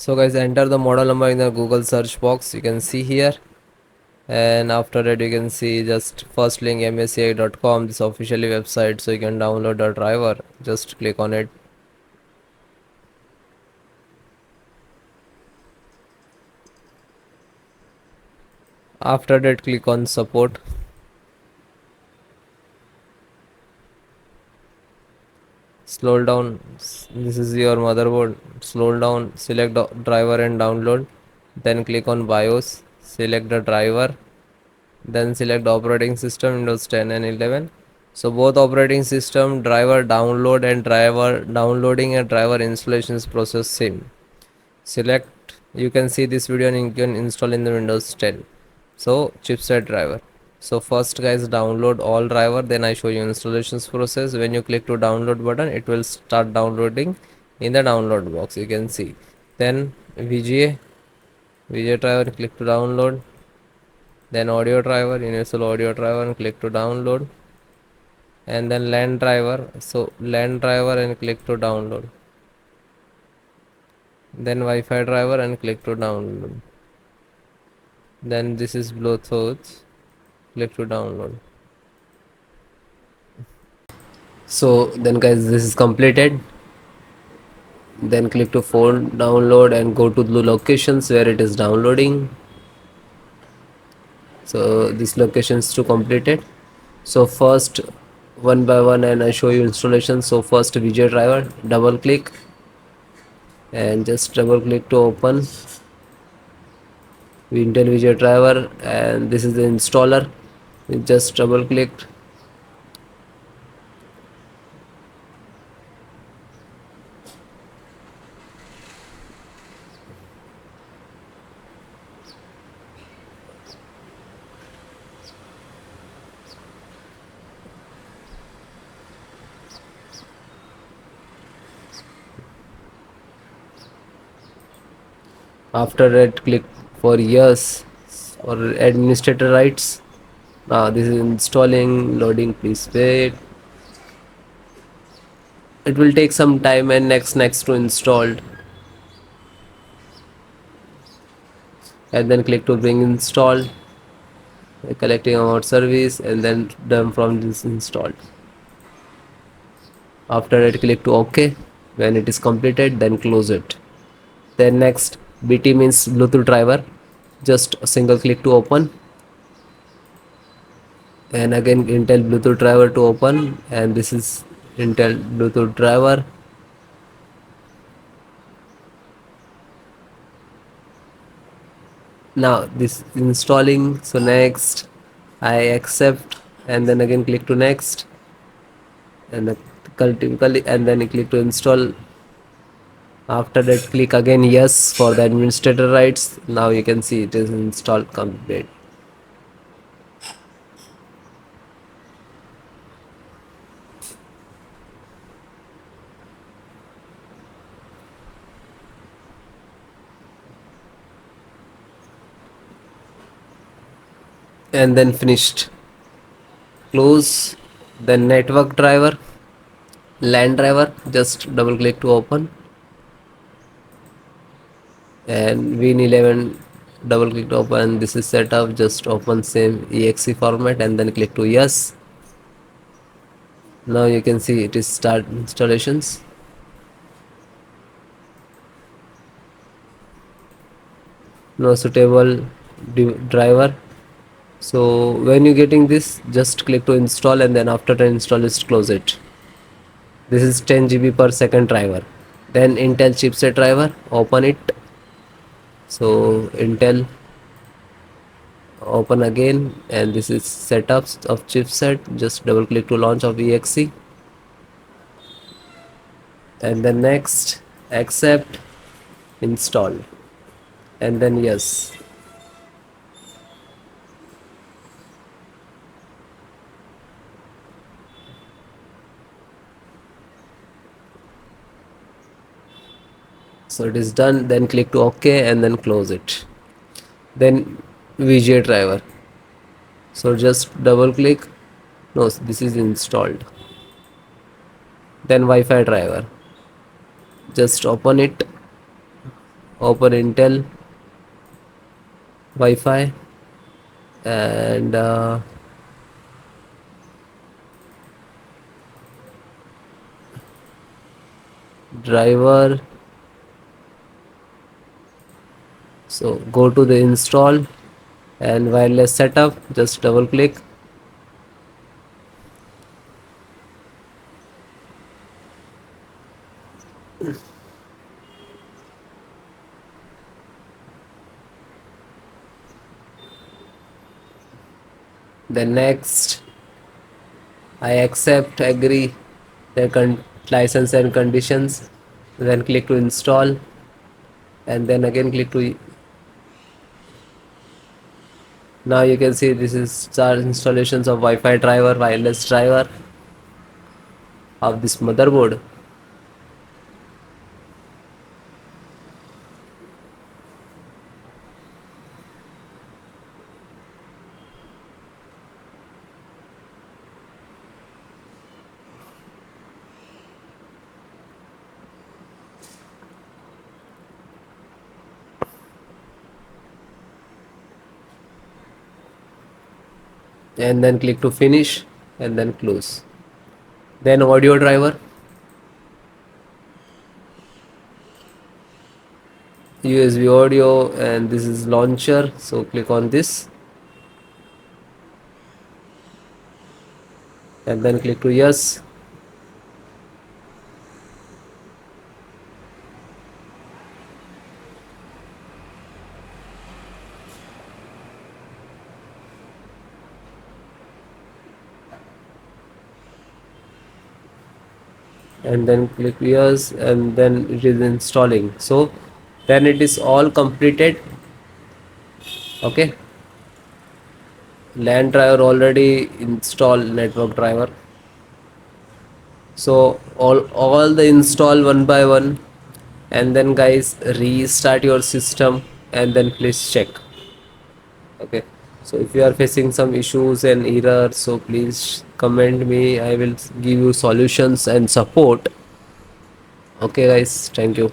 So guys, enter the model number in the Google search box. You can see here, and after that you can see just first link msci.com, this officially website, so you can download the driver. Just click on it. After that click on support. Scroll down. This is your motherboard. Scroll down, select the driver and download. Then click on BIOS. Select the driver. Then select operating system Windows 10 and 11. So both operating system driver download and driver downloading and driver installations process same. Select, you can see this video and you can install in the Windows 10. So chipset driver. So first guys, download all driver, then I show you installations process. When you click to download button, it will start downloading in the download box, you can see. Then VGA driver, click to download. Then audio driver, universal audio driver, and click to download. And then LAN driver, so LAN driver and click to download. Then Wi-Fi driver and click to download. Then this is Bluetooth, click to download. So then guys, this is completed. Then click to phone download and go to the locations where it is downloading. So this location is to completed. So first, one by one, and I show you installation. So first VGA driver, double click and just double click to open Intel VGA driver, and this is the installer. You just double click. After that click for yes or administrator rights. Now this is installing, loading, please wait. It will take some time, and next to installed, and then click to bring installed, collecting about service, and then done from this installed. After that click to OK. When it is completed, then close it. Then next, BT means Bluetooth driver, just a single click to open, and again Intel Bluetooth driver to open, and this is Intel Bluetooth driver. Now this installing, so next I accept, and then again click to next, and typically, and then you click to install. After that click again yes for the administrator rights. Now you can see it is installed complete. And then finished. Close. Then network driver, LAN driver, just double click to open, and Win11, double click to open. This is set up, just open same exe format and then click to yes. Now you can see it is start installations. No suitable driver. So when you getting this, just click to install, and then after the install, just close it. This is 10 GB per second driver. Then Intel chipset driver, open it. So Intel, open again, and this is setups of chipset. Just double click to launch of exe, and then next, accept, install, and then yes. So it is done. Then click to OK and then close it. Then VGA driver, so just double click. No, this is installed. Then Wi-Fi driver, just open it, open Intel Wi-Fi, and driver. So go to the install and wireless setup, just double click. Then next, I accept, agree the license and conditions. Then click to install, and then again click to. Now you can see this is start installations of Wi-Fi driver, wireless driver of this motherboard. And then click to finish and then close. Then audio driver, USB audio, and this is launcher, so click on this and then click to yes. And then click yes, and then it is installing. So then it is all completed. Okay, LAN driver already installed, network driver. So all the install one by one, and then guys restart your system and then please check. Okay, so if you are facing some issues and errors, so please comment me, I will give you solutions and support. Okay guys, thank you.